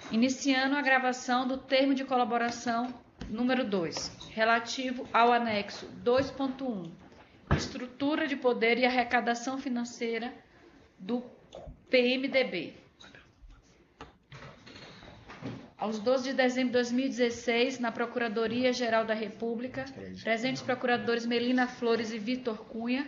Iniciando a gravação do termo de colaboração número 2, relativo ao anexo 2.1, estrutura de poder e arrecadação financeira do PMDB. Aos 12 de dezembro de 2016, na Procuradoria-Geral da República, presentes procuradores Melina Flores e Vitor Cunha,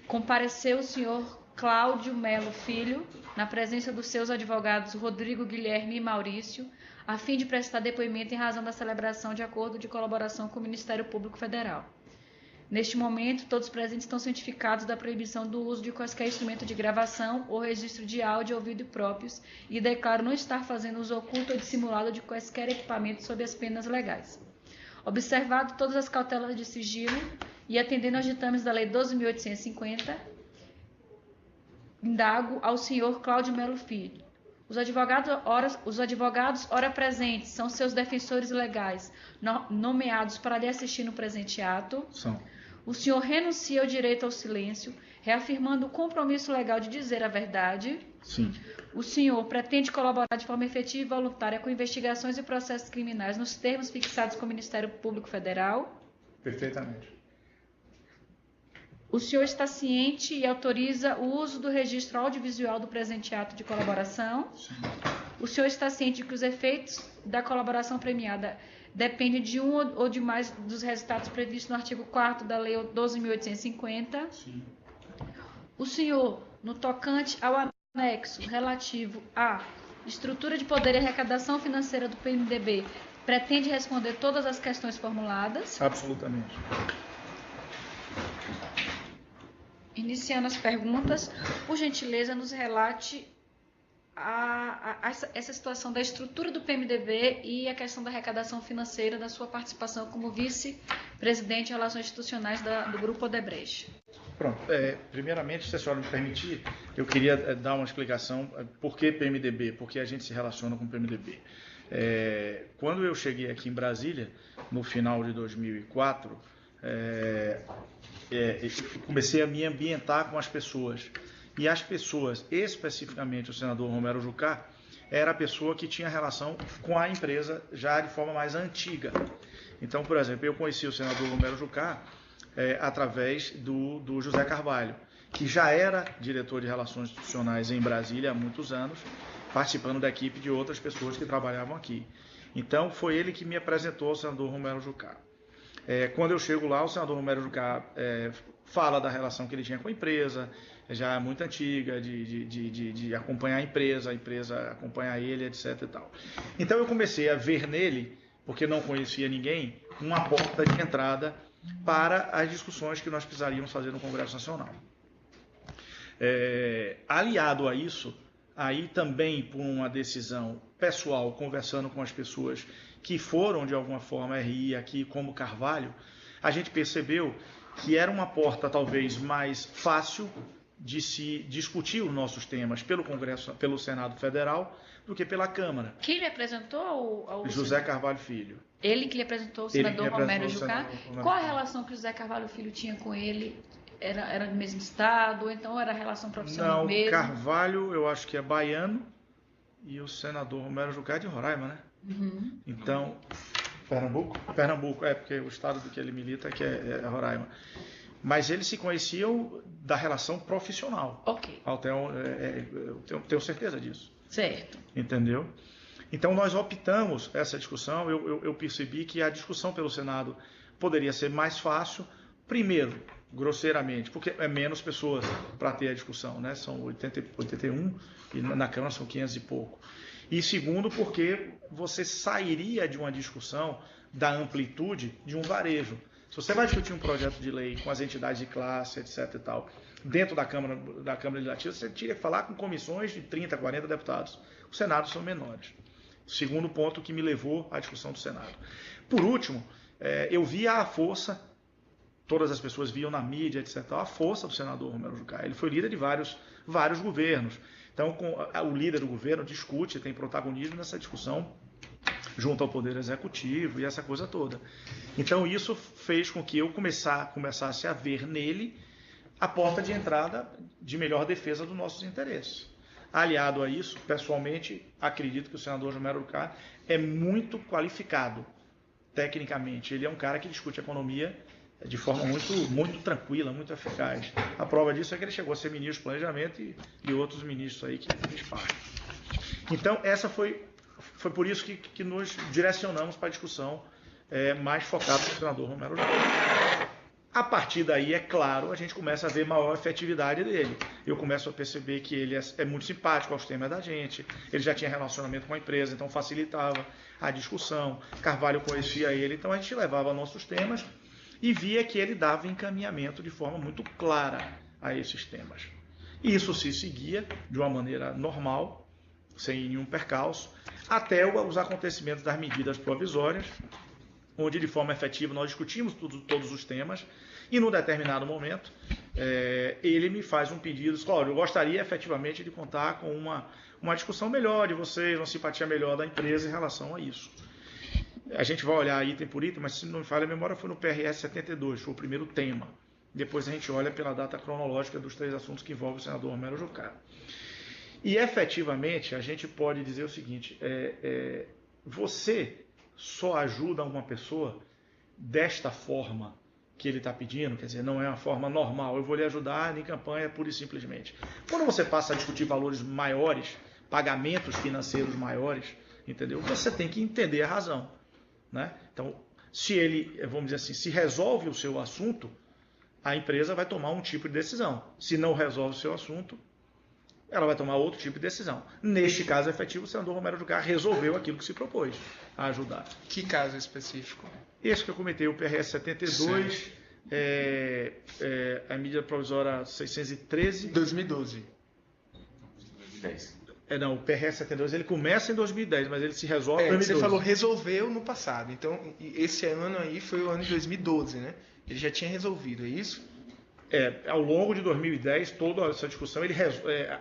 compareceu o senhor Cláudio Melo Filho, na presença dos seus advogados Rodrigo Guilherme e Maurício, a fim de prestar depoimento em razão da celebração de acordo de colaboração com o Ministério Público Federal. Neste momento, todos os presentes estão cientificados da proibição do uso de quaisquer instrumento de gravação ou registro de áudio ou vídeo próprios e declaro não estar fazendo uso oculto ou dissimulado de quaisquer equipamentos sob as penas legais. Observado todas as cautelas de sigilo e atendendo aos ditames da Lei 12.850, indago ao senhor Cláudio Melo Filho. Os advogados ora presentes são seus defensores legais nomeados para lhe assistir no presente ato. São. O senhor renuncia ao direito ao silêncio, reafirmando o compromisso legal de dizer a verdade. Sim. O senhor pretende colaborar de forma efetiva e voluntária com investigações e processos criminais nos termos fixados com o Ministério Público Federal. Perfeitamente. O senhor está ciente e autoriza o uso do registro audiovisual do presente ato de colaboração? Sim. O senhor está ciente de que os efeitos da colaboração premiada dependem de um ou de mais dos resultados previstos no artigo 4º da Lei 12.850? Sim. O senhor, no tocante ao anexo relativo à estrutura de poder e arrecadação financeira do PMDB, pretende responder todas as questões formuladas? Absolutamente. Iniciando as perguntas, por gentileza, nos relate essa situação da estrutura do PMDB e a questão da arrecadação financeira da sua participação como vice-presidente de Relações Institucionais do Grupo Odebrecht. Pronto. Primeiramente, se a senhora me permitir, eu queria dar uma explicação por que PMDB, porque a gente se relaciona com o PMDB. Quando eu cheguei aqui em Brasília, no final de 2004, comecei a me ambientar com as pessoas. E as pessoas, especificamente o senador Romero Jucá, era a pessoa que tinha relação com a empresa já de forma mais antiga. Então, por exemplo, eu conheci o senador Romero Jucá através do José Carvalho, que já era diretor de Relações Institucionais em Brasília há muitos anos, participando da equipe de outras pessoas que trabalhavam aqui. Então, foi ele que me apresentou ao senador Romero Jucá. Quando eu chego lá, o senador Romero Jucá fala da relação que ele tinha com a empresa, já muito antiga, de acompanhar a empresa acompanhar ele, etc. E tal. Então eu comecei a ver nele, porque não conhecia ninguém, uma porta de entrada para as discussões que nós precisaríamos fazer no Congresso Nacional. Aliado a isso, aí também por uma decisão pessoal, conversando com as pessoas que foram de alguma forma RI aqui, como Carvalho, a gente percebeu que era uma porta talvez mais fácil de se discutir os nossos temas pelo Congresso, pelo Senado Federal, do que pela Câmara. Quem lhe apresentou ao José Carvalho Filho. Ele que lhe apresentou o senador Romero Jucá? Qual a relação que o José Carvalho Filho tinha com ele? Era do mesmo estado? Ou então era relação profissional mesmo? Não, Carvalho eu acho que é baiano e o senador Romero Jucá é de Roraima, né? Uhum. Então, Pernambuco, porque o estado do que ele milita que é Roraima. Mas eles se conheciam da relação profissional. Ok. Eu tenho certeza disso. Certo. Entendeu? Então nós optamos essa discussão, eu percebi que a discussão pelo Senado poderia ser mais fácil, primeiro, grosseiramente, porque é menos pessoas para ter a discussão, né? São 81 e na Câmara são 500 e pouco. E segundo, porque você sairia de uma discussão da amplitude de um varejo. Se você vai discutir um projeto de lei com as entidades de classe, etc. e tal, dentro da Câmara Legislativa, você tinha que falar com comissões de 30, 40 deputados. Os Senados são menores. Segundo ponto que me levou à discussão do Senado. Por último, eu via a força, todas as pessoas viam na mídia, etc., a força do senador Romero Jucá. Ele foi líder de vários governos. Então, o líder do governo discute, tem protagonismo nessa discussão junto ao Poder Executivo e essa coisa toda. Então, isso fez com que eu começasse a ver nele a porta de entrada de melhor defesa dos nossos interesses. Aliado a isso, pessoalmente, acredito que o senador Romero Jucá é muito qualificado tecnicamente. Ele é um cara que discute economia de forma muito tranquila, muito eficaz. A prova disso é que ele chegou a ser ministro do Planejamento e outros ministros aí que fez parte. Então, essa foi por isso que nos direcionamos para a discussão mais focada no senador Romero Jucá. A partir daí, é claro, a gente começa a ver maior efetividade dele. Eu começo a perceber que ele é muito simpático aos temas da gente, ele já tinha relacionamento com a empresa, então facilitava a discussão. Carvalho conhecia ele, então a gente levava nossos temas e via que ele dava encaminhamento de forma muito clara a esses temas. E isso se seguia de uma maneira normal, sem nenhum percalço, até os acontecimentos das medidas provisórias, onde de forma efetiva nós discutimos todos os temas, e num determinado momento ele me faz um pedido, claro, eu gostaria efetivamente de contar com uma discussão melhor de vocês, uma simpatia melhor da empresa em relação a isso. A gente vai olhar item por item, mas se não me falha a memória, foi no PRS 72, foi o primeiro tema. Depois a gente olha pela data cronológica dos 3 assuntos que envolvem o senador Romero Jucá. E efetivamente a gente pode dizer o seguinte, você só ajuda uma pessoa desta forma que ele está pedindo, quer dizer, não é uma forma normal, eu vou lhe ajudar em campanha pura e simplesmente. Quando você passa a discutir valores maiores, pagamentos financeiros maiores, entendeu? Você tem que entender a razão, né? Então, se ele, vamos dizer assim, se resolve o seu assunto, a empresa vai tomar um tipo de decisão. Se não resolve o seu assunto, ela vai tomar outro tipo de decisão. Neste caso efetivo, o senador Romero Jucá resolveu aquilo que se propôs a ajudar. Que caso específico? Esse que eu comentei, o PRS 72, a medida provisória 613... 2012. 2010. Não, o PRS 72 ele começa em 2010, mas ele se resolve em 2012. Você falou resolveu no passado, então esse ano aí foi o ano de 2012, né? Ele já tinha resolvido, é isso? Ao longo de 2010, toda essa discussão,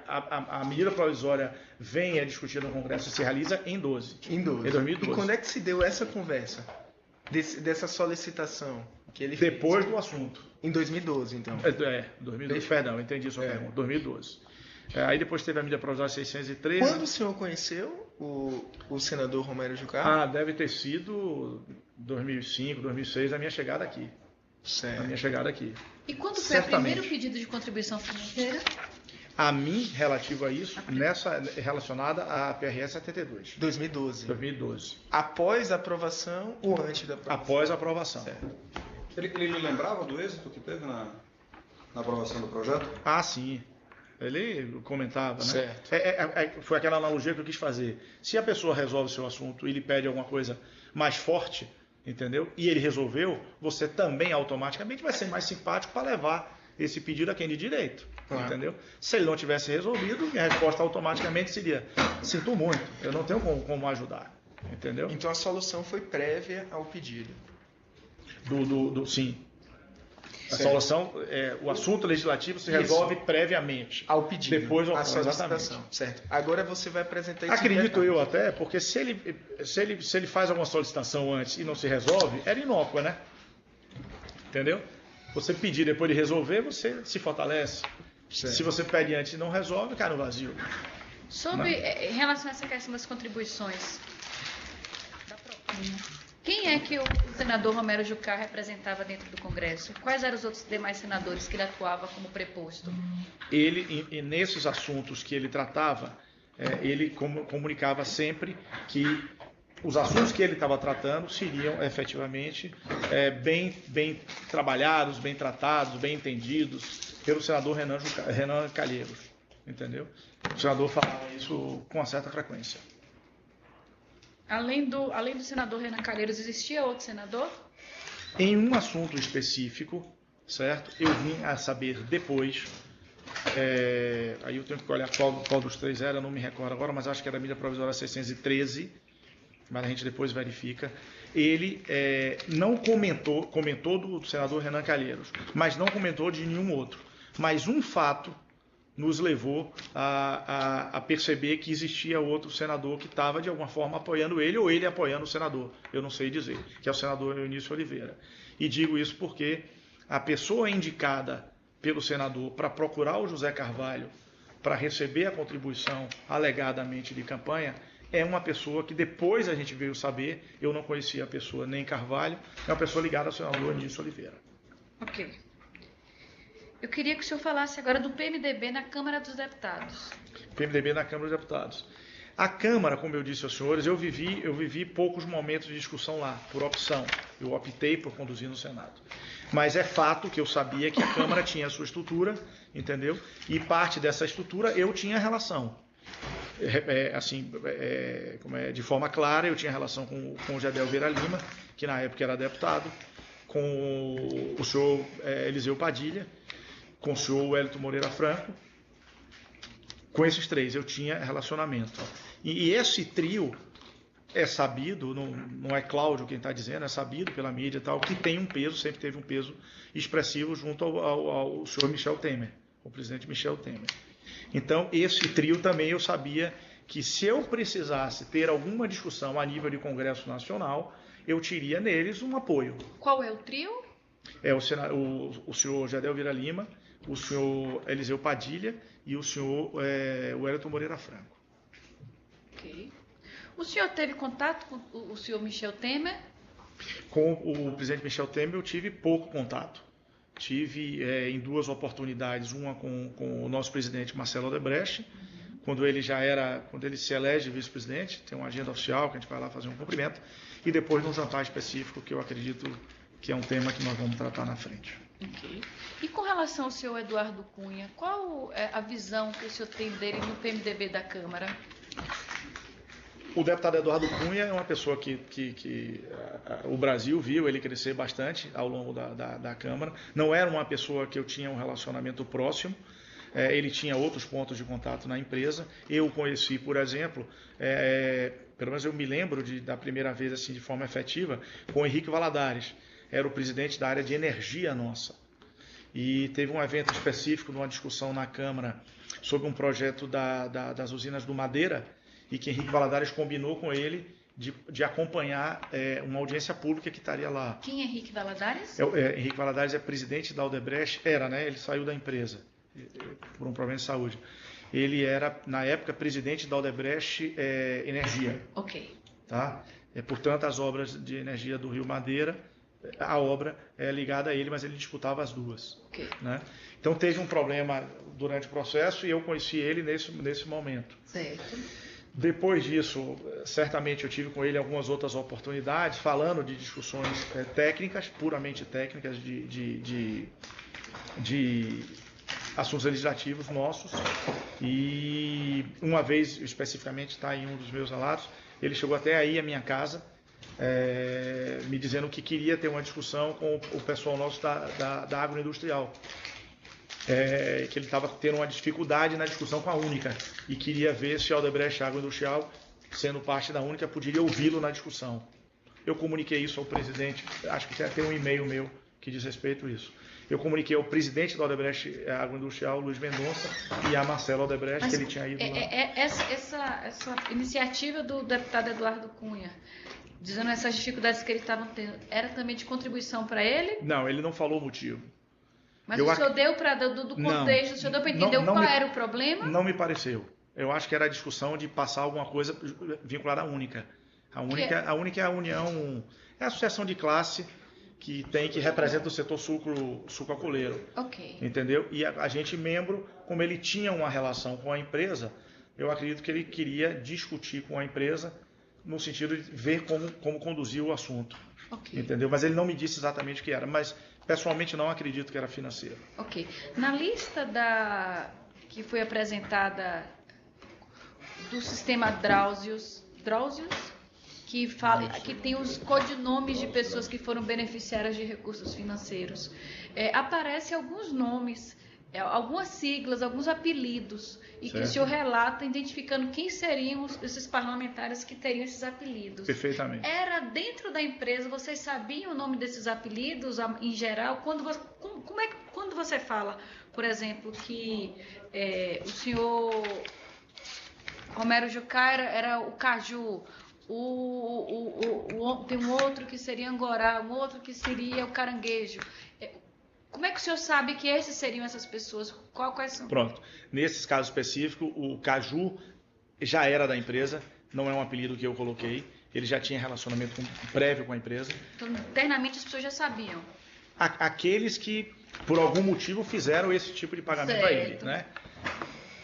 a medida provisória vem a discutida no Congresso e se realiza em 12. Em 2012. E quando é que se deu essa conversa? Dessa solicitação que ele Depois fez? do assunto. Em 2012, então. 2012. Perdão, entendi sua pergunta. 2012. Aí depois teve a medida provisória 613. Quando o senhor conheceu o senador Romero Jucá? Deve ter sido 2005, 2006, a minha chegada aqui. Certo. A minha chegada aqui. E quando foi o primeiro pedido de contribuição financeira? A mim, relativo a isso, relacionada à PRS 72. 2012. 2012. Após a aprovação ou antes da aprovação? Após a aprovação. Certo. Ele lembrava do êxito que teve na aprovação do projeto? Sim. Ele comentava, né? Certo. Foi aquela analogia que eu quis fazer. Se a pessoa resolve o seu assunto e lhe pede alguma coisa mais forte, entendeu? E ele resolveu, você também automaticamente vai ser mais simpático para levar esse pedido a quem de direito, entendeu? Se ele não tivesse resolvido, minha resposta automaticamente seria: sinto muito, eu não tenho como ajudar, entendeu? Então a solução foi prévia ao pedido. Sim. A Certo. solução, o assunto legislativo se resolve previamente. Ao pedido. Depois à solicitação. Exatamente. Certo. Agora você vai apresentar isso. Acredito eu até, porque se ele faz alguma solicitação antes e não se resolve, era inócua, né? Entendeu? Você pedir depois de resolver, você se fortalece. Certo. Se você pede antes e não resolve, cai no vazio. Em relação a essa questão das contribuições da propina, quem é que o senador Romero Jucá representava dentro do Congresso? Quais eram os outros demais senadores que ele atuava como preposto? Ele, nesses assuntos que ele tratava, ele comunicava sempre que os assuntos que ele estava tratando seriam efetivamente bem trabalhados, bem tratados, bem entendidos pelo senador Renan Calheiros, entendeu? O senador falava isso com uma certa frequência. Além do senador Renan Calheiros, existia outro senador? Em um assunto específico, certo? Eu vim a saber depois, aí eu tenho que olhar qual dos três era, não me recordo agora, mas acho que era a medida provisória 613, mas a gente depois verifica. Ele não comentou do senador Renan Calheiros, mas não comentou de nenhum outro. Mas um fato nos levou a perceber que existia outro senador que estava de alguma forma apoiando ele, ou ele apoiando o senador, eu não sei dizer, que é o senador Eunício Oliveira. E digo isso porque a pessoa indicada pelo senador para procurar o José Carvalho para receber a contribuição alegadamente de campanha é uma pessoa que depois a gente veio saber, eu não conhecia a pessoa nem Carvalho, é uma pessoa ligada ao senador Anísio Oliveira. Ok. Eu queria que o senhor falasse agora do PMDB na Câmara dos Deputados. PMDB na Câmara dos Deputados. A Câmara, como eu disse aos senhores, eu vivi poucos momentos de discussão lá, por opção. Eu optei por conduzir no Senado. Mas é fato que eu sabia que a Câmara tinha a sua estrutura, entendeu? E parte dessa estrutura eu tinha relação. De forma clara, eu tinha relação com o Gedel Vieira Lima, que na época era deputado, com o senhor Eliseu Padilha, com o senhor Wellington Moreira Franco. Com esses três eu tinha relacionamento. E esse trio é sabido, não é Cláudio quem está dizendo, é sabido pela mídia e tal, que tem um peso, sempre teve um peso expressivo junto ao senhor Michel Temer, o presidente Michel Temer. Então, esse trio também eu sabia que se eu precisasse ter alguma discussão a nível de Congresso Nacional, eu teria neles um apoio. Qual é o trio? É o senhor Gedel Vieira Lima, o senhor Eliseu Padilha e o senhor Wellington Moreira Franco. Ok. O senhor teve contato com o senhor Michel Temer? Com o presidente Michel Temer eu tive pouco contato. Tive em duas oportunidades, uma com o nosso presidente Marcelo Odebrecht, quando ele se elege vice-presidente, tem uma agenda oficial que a gente vai lá fazer um cumprimento, e depois num jantar específico que eu acredito que é um tema que nós vamos tratar na frente. Okay. E com relação ao senhor Eduardo Cunha, qual é a visão que o senhor tem dele no PMDB da Câmara? O deputado Eduardo Cunha é uma pessoa que o Brasil viu ele crescer bastante ao longo da Câmara. Não era uma pessoa que eu tinha um relacionamento próximo. Ele tinha outros pontos de contato na empresa. Eu o conheci, por exemplo, pelo menos eu me lembro da primeira vez assim de forma efetiva, com o Henrique Valadares. Era o presidente da área de energia nossa. E teve um evento específico, numa discussão na Câmara, sobre um projeto das usinas do Madeira, e que Henrique Valadares combinou com ele de acompanhar uma audiência pública que estaria lá. Quem é Henrique Valadares? Henrique Valadares é presidente da Odebrecht, ele saiu da empresa por um problema de saúde. Ele era, na época, presidente da Odebrecht Energia. Ok. Tá? Portanto, as obras de energia do Rio Madeira, a obra é ligada a ele, mas ele disputava as duas. Okay. Né? Então teve um problema durante o processo e eu conheci ele nesse momento. Certo. Depois disso, certamente eu tive com ele algumas outras oportunidades, falando de discussões técnicas, puramente técnicas, de assuntos legislativos nossos. E uma vez, especificamente, está em um dos meus relatos, ele chegou até aí à minha casa, me dizendo que queria ter uma discussão com o pessoal nosso da agroindustrial. Que ele estava tendo uma dificuldade na discussão com a Única e queria ver se a Odebrecht Agroindustrial, sendo parte da Única, poderia ouvi-lo na discussão. Eu comuniquei isso ao presidente, acho que tem um e-mail meu que diz respeito a isso. Eu comuniquei ao presidente da Odebrecht Agroindustrial, Luiz Mendonça, e a Marcelo Odebrecht, que ele tinha ido lá. Essa iniciativa do deputado Eduardo Cunha, dizendo essas dificuldades que ele estava tendo, era também de contribuição para ele? Não, ele não falou o motivo. Mas o senhor deu para do contexto, o senhor deu para entender qual era o problema? Não me pareceu. Eu acho que era a discussão de passar alguma coisa vinculada à Única. A Única é a união, é a associação de classe que representa o setor sucroalcooleiro. Ok. Entendeu? E a gente, membro, como ele tinha uma relação com a empresa, eu acredito que ele queria discutir com a empresa no sentido de ver como conduzir o assunto. Okay. Entendeu? Mas ele não me disse exatamente o que era, mas pessoalmente não acredito que era financeiro. Ok. Na lista que foi apresentada do sistema Drauzes, que tem os codinomes de pessoas que foram beneficiárias de recursos financeiros, aparecem alguns nomes, algumas siglas, alguns apelidos, e certo. Que o senhor relata identificando quem seriam esses parlamentares que teriam esses apelidos. Perfeitamente. Era dentro da empresa, vocês sabiam o nome desses apelidos em geral? Quando você fala, por exemplo, que o senhor Romero Jucá era o Caju, tem um outro que seria Angorá, um outro que seria o Caranguejo. como é que o senhor sabe que esses seriam essas pessoas? Quais são? Pronto. Nesses casos específicos, o Caju já era da empresa, não é um apelido que eu coloquei. Ele já tinha relacionamento prévio com a empresa. Então, internamente as pessoas já sabiam. Aqueles que, por algum motivo, fizeram esse tipo de pagamento a ele, né?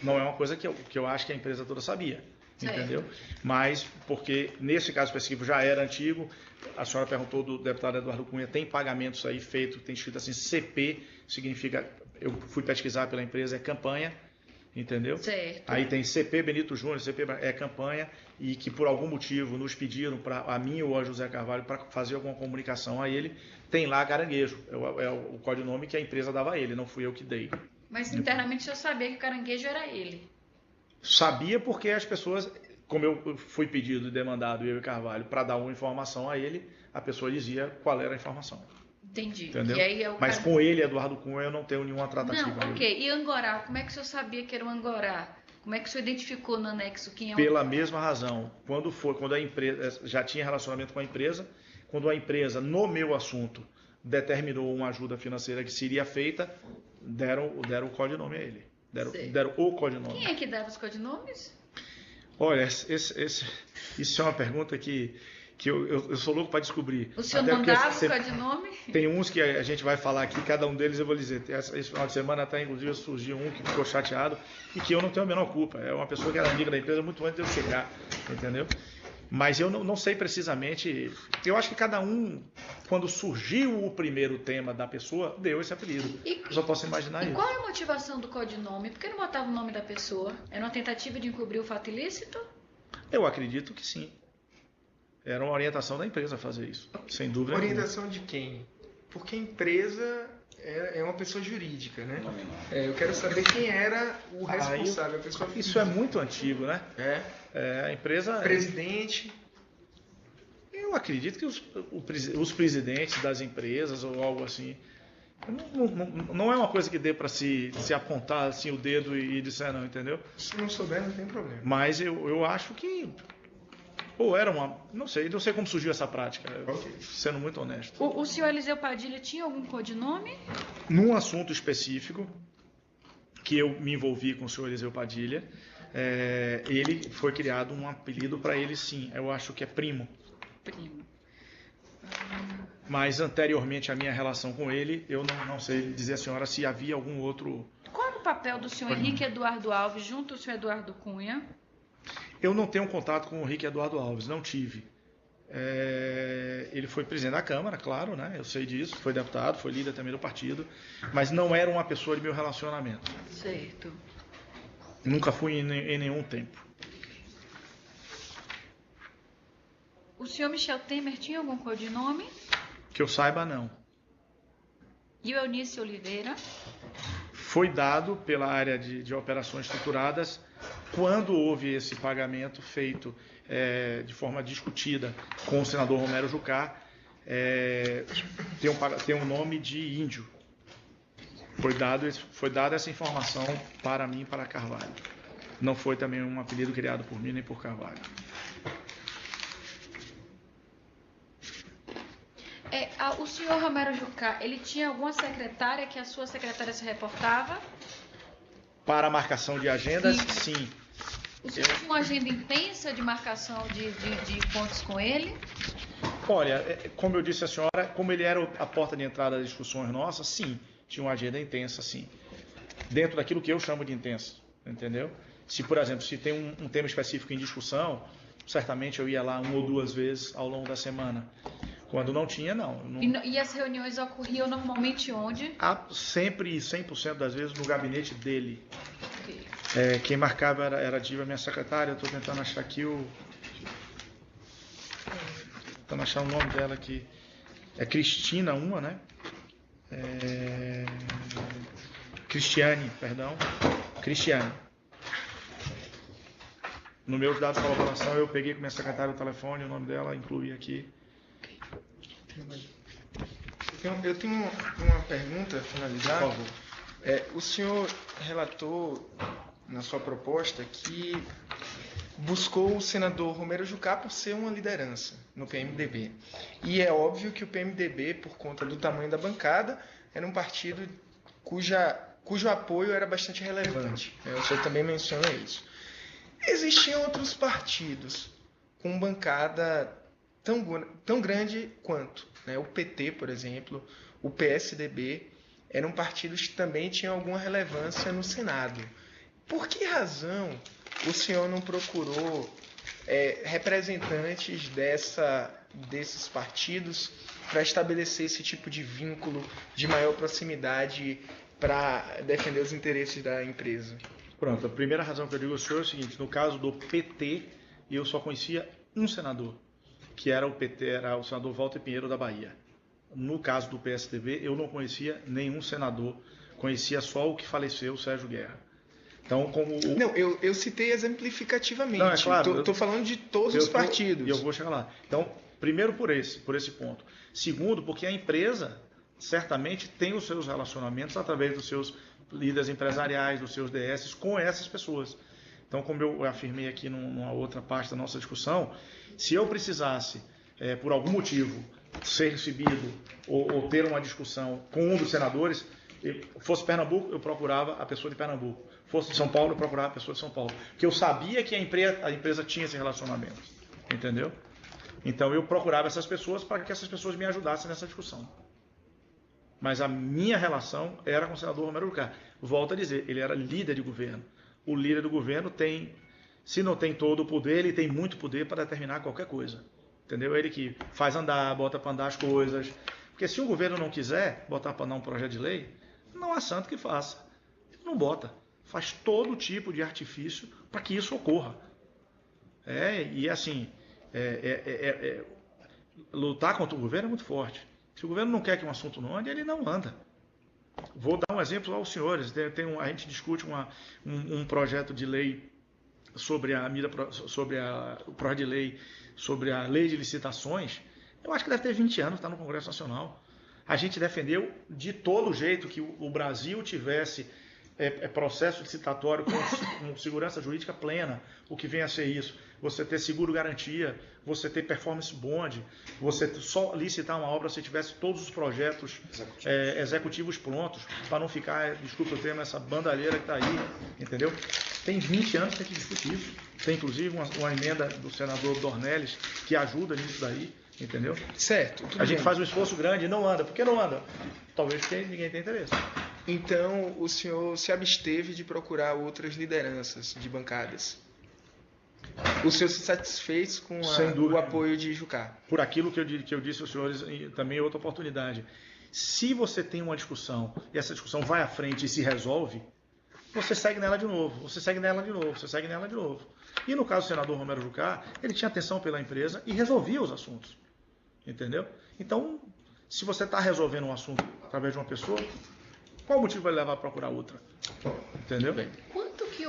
Não é uma coisa que eu acho que a empresa toda sabia, entendeu? Mas, porque nesse caso específico já era antigo, a senhora perguntou do deputado Eduardo Cunha, tem pagamentos aí feitos, tem escrito assim, CP, significa, eu fui pesquisar pela empresa, é campanha, entendeu? Certo. Aí tem CP Benito Júnior, CP é campanha, e que por algum motivo nos pediram, a mim ou a José Carvalho, para fazer alguma comunicação a ele, tem lá Caranguejo, é o codinome que a empresa dava a ele, não fui eu que dei. Mas internamente o senhor sabia que o Caranguejo era ele. Sabia porque as pessoas, como eu fui pedido e demandado, eu e Carvalho, para dar uma informação a ele, a pessoa dizia qual era a informação. Entendi. Entendeu? E aí Mas com ele, Eduardo Cunha, eu não tenho nenhuma tratativa. Não, ok. E Angorá? Como é que o senhor sabia que era um Angorá? Como é que o senhor identificou no anexo quem é o... Pela mesma razão. Quando a empresa já tinha relacionamento com a empresa, quando a empresa, no meu assunto, determinou uma ajuda financeira que seria feita, deram o codinome a ele. Deram o codinome. Quem é que dava os codinomes? Olha, isso é uma pergunta que eu sou louco para descobrir. O senhor Até não porque dava o codinome? Tem uns que a gente vai falar aqui, cada um deles eu vou dizer. Esse final de semana até, inclusive, surgiu um que ficou chateado e que eu não tenho a menor culpa. É uma pessoa que era amiga da empresa muito antes de eu chegar, entendeu? Mas eu não sei precisamente. Eu acho que cada um, quando surgiu o primeiro tema da pessoa, deu esse apelido. Eu só posso imaginar isso. E qual é a motivação do codinome? Por que não botava o nome da pessoa? Era uma tentativa de encobrir o fato ilícito? Eu acredito que sim. Era uma orientação da empresa fazer isso, sem dúvida nenhuma. Orientação de quem? Porque a empresa é uma pessoa jurídica, né? Eu quero saber quem era o responsável, a pessoa física. Isso é muito antigo, né? A empresa... Presidente. Eu acredito que os presidentes das empresas ou algo assim... Não é uma coisa que dê para se apontar assim, o dedo e dizer não, entendeu? Se não souber, não tem problema. Mas eu acho que... Ou era uma... Não sei como surgiu essa prática, sendo muito honesto. O senhor Eliseu Padilha tinha algum codinome? Num assunto específico, que eu me envolvi com o senhor Eliseu Padilha, ele foi criado um apelido para ele, sim. Eu acho que é Primo. Primo. Mas anteriormente à minha relação com ele, eu não sei dizer à senhora se havia algum outro... Qual era o papel do senhor Henrique Eduardo Alves junto ao senhor Eduardo Cunha? Eu não tenho contato com o Henrique Eduardo Alves, não tive. Ele foi presidente da Câmara, claro, né? Eu sei disso, foi deputado, foi líder também do partido, mas não era uma pessoa de meu relacionamento. Certo. Nunca fui em nenhum tempo. O senhor Michel Temer tinha algum codinome? Que eu saiba, não. E o Eunice Oliveira? Foi dado pela área de operações estruturadas quando houve esse pagamento feito de forma discutida com o senador Romero Jucá, tem um nome de índio. Foi dada essa informação para mim e para Carvalho. Não foi também um apelido criado por mim nem por Carvalho. O senhor Romero Jucá, ele tinha alguma secretária que a sua secretária se reportava? Para a marcação de agendas, sim. O senhor tinha uma agenda intensa de marcação de pontos com ele? Olha, como eu disse à senhora, como ele era a porta de entrada das discussões nossas, sim, tinha uma agenda intensa, sim. Dentro daquilo que eu chamo de intensa, entendeu? Se, por exemplo, se tem um tema específico em discussão, certamente eu ia lá 1 ou 2 vezes ao longo da semana. Quando não tinha, não. E as reuniões ocorriam normalmente onde? Sempre, 100% das vezes, no gabinete dele. Okay. Quem marcava era a Diva, minha secretária. Eu estou tentando achar aqui tentando achar o nome dela aqui. É Cristina, uma, né? Cristiane, perdão. Cristiane. No meu dado de colaboração, eu peguei com minha secretária o telefone, o nome dela, incluí aqui. Eu tenho uma pergunta a finalizar. Por favor. O senhor relatou na sua proposta que buscou o senador Romero Jucá por ser uma liderança no PMDB. E é óbvio que o PMDB, por conta do tamanho da bancada, era um partido cujo apoio era bastante relevante. O senhor também menciona isso. Existiam outros partidos com bancada tão grande quanto, né? O PT, por exemplo, o PSDB, eram partidos que também tinham alguma relevância no Senado. Por que razão o senhor não procurou representantes desses partidos para estabelecer esse tipo de vínculo de maior proximidade para defender os interesses da empresa? Pronto, a primeira razão que eu digo ao senhor é o seguinte: no caso do PT, eu só conhecia um senador, que era o senador Walter Pinheiro da Bahia. No caso do PSDB, eu não conhecia nenhum senador, conhecia só o que faleceu, o Sérgio Guerra. Então, Não, eu citei exemplificativamente. Não, é claro. Estou falando de todos os partidos. E eu vou chegar lá. Então, primeiro por esse ponto. Segundo, porque a empresa certamente tem os seus relacionamentos através dos seus líderes empresariais, dos seus DS com essas pessoas. Então, como eu afirmei aqui numa outra parte da nossa discussão, se eu precisasse, por algum motivo, ser recebido ou ter uma discussão com um dos senadores, fosse Pernambuco, eu procurava a pessoa de Pernambuco. Fosse de São Paulo, eu procurava a pessoa de São Paulo. Porque eu sabia que a empresa tinha esse relacionamento. Entendeu? Então eu procurava essas pessoas para que essas pessoas me ajudassem nessa discussão. Mas a minha relação era com o senador Romero Jucá. Volto a dizer, ele era líder de governo. O líder do governo tem, se não tem todo o poder, ele tem muito poder para determinar qualquer coisa. Entendeu? Ele que faz andar, bota para andar as coisas. Porque se o governo não quiser botar para andar um projeto de lei, não há santo que faça. Ele não bota. Faz todo tipo de artifício para que isso ocorra. E assim, lutar contra o governo é muito forte. Se o governo não quer que um assunto não ande, ele não anda. Vou dar um exemplo aos senhores. A gente discute um projeto de lei sobre o projeto de lei sobre a lei de licitações. Eu acho que deve ter 20 anos, está no Congresso Nacional. A gente defendeu de todo jeito que o Brasil tivesse processo licitatório com segurança jurídica plena. O que vem a ser isso? Você ter seguro garantia, você ter performance bond, você só licitar uma obra se tivesse todos os projetos executivos prontos, para não ficar, desculpa o termo, essa bandalheira que está aí, entendeu? Tem 20 anos que a gente discute isso. Tem inclusive uma emenda do senador Dornelles que ajuda nisso daí, entendeu? Certo. A gente faz um esforço grande e não anda. Por que não anda? Talvez porque ninguém tem interesse. Então, o senhor se absteve de procurar outras lideranças de bancadas? O senhor se satisfez com o apoio de Jucá? Por aquilo que eu disse aos senhores também em outra oportunidade. Se você tem uma discussão e essa discussão vai à frente e se resolve, você segue nela de novo, você segue nela de novo, você segue nela de novo. E no caso do senador Romero Jucá, ele tinha atenção pela empresa e resolvia os assuntos. Entendeu? Então, se você está resolvendo um assunto através de uma pessoa, qual o motivo vai levar a procurar outra? Entendeu? Quanto que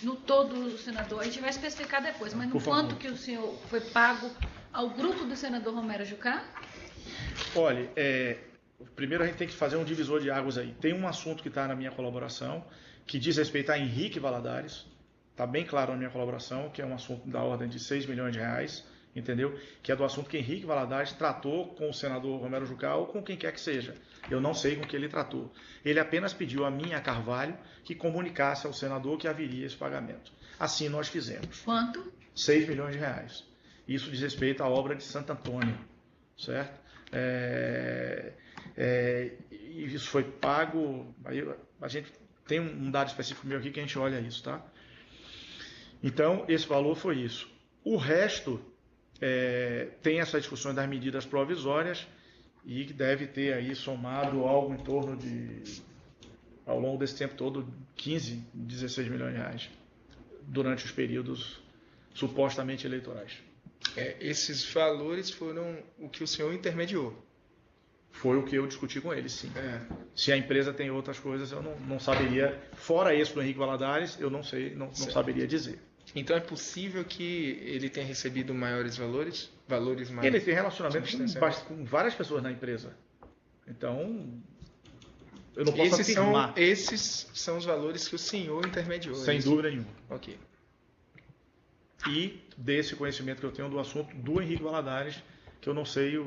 no todo o senador, a gente vai especificar depois, mas no quanto que o senhor foi pago ao grupo do senador Romero Jucá? Olha, primeiro a gente tem que fazer um divisor de águas aí. Tem um assunto que está na minha colaboração, que diz respeito a Henrique Valadares. Está bem claro na minha colaboração, que é um assunto da ordem de 6 milhões de reais, entendeu? Que é do assunto que Henrique Valadares tratou com o senador Romero Jucá ou com quem quer que seja. Eu não sei com que ele tratou. Ele apenas pediu a mim, a Carvalho, que comunicasse ao senador que haveria esse pagamento. Assim nós fizemos. Quanto? 6 milhões de reais. Isso diz respeito à obra de Santo Antônio, certo? Isso foi pago. Aí a gente tem um dado específico meu aqui que a gente olha isso, tá? Então, esse valor foi isso. O resto tem essas discussões das medidas provisórias e que deve ter aí somado algo em torno de, ao longo desse tempo todo, 15, 16 milhões de reais durante os períodos supostamente eleitorais. Esses valores foram o que o senhor intermediou? Foi o que eu discuti com ele, sim. Se a empresa tem outras coisas, eu não saberia. Fora esse do Henrique Valadares, eu não sei, não saberia dizer. Então é possível que ele tenha recebido maiores valores? Valores mais... Ele tem relacionamento com várias pessoas na empresa. Então, eu não posso afirmar. Esses são os valores que o senhor intermediou? Sem dúvida nenhuma. Ok. E desse conhecimento que eu tenho do assunto do Henrique Valadares, que eu não sei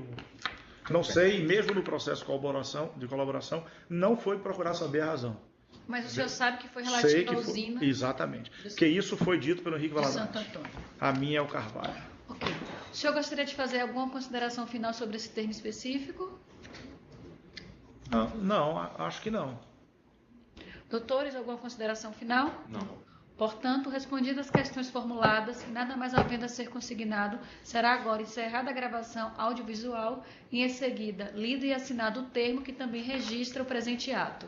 Não sei, mesmo no processo de colaboração, não foi procurar saber a razão. Mas o senhor sabe que foi Sei relativo que à foi, usina exatamente. Que isso foi dito pelo Henrique de Santo Valadares. Antônio. A minha é o Carvalho. Ok. O senhor gostaria de fazer alguma consideração final sobre esse termo específico? Não, acho que não. Doutores, alguma consideração final? Não. Portanto, respondidas as questões formuladas e nada mais havendo a ser consignado, será agora encerrada a gravação audiovisual e, em seguida, lido e assinado o termo que também registra o presente ato.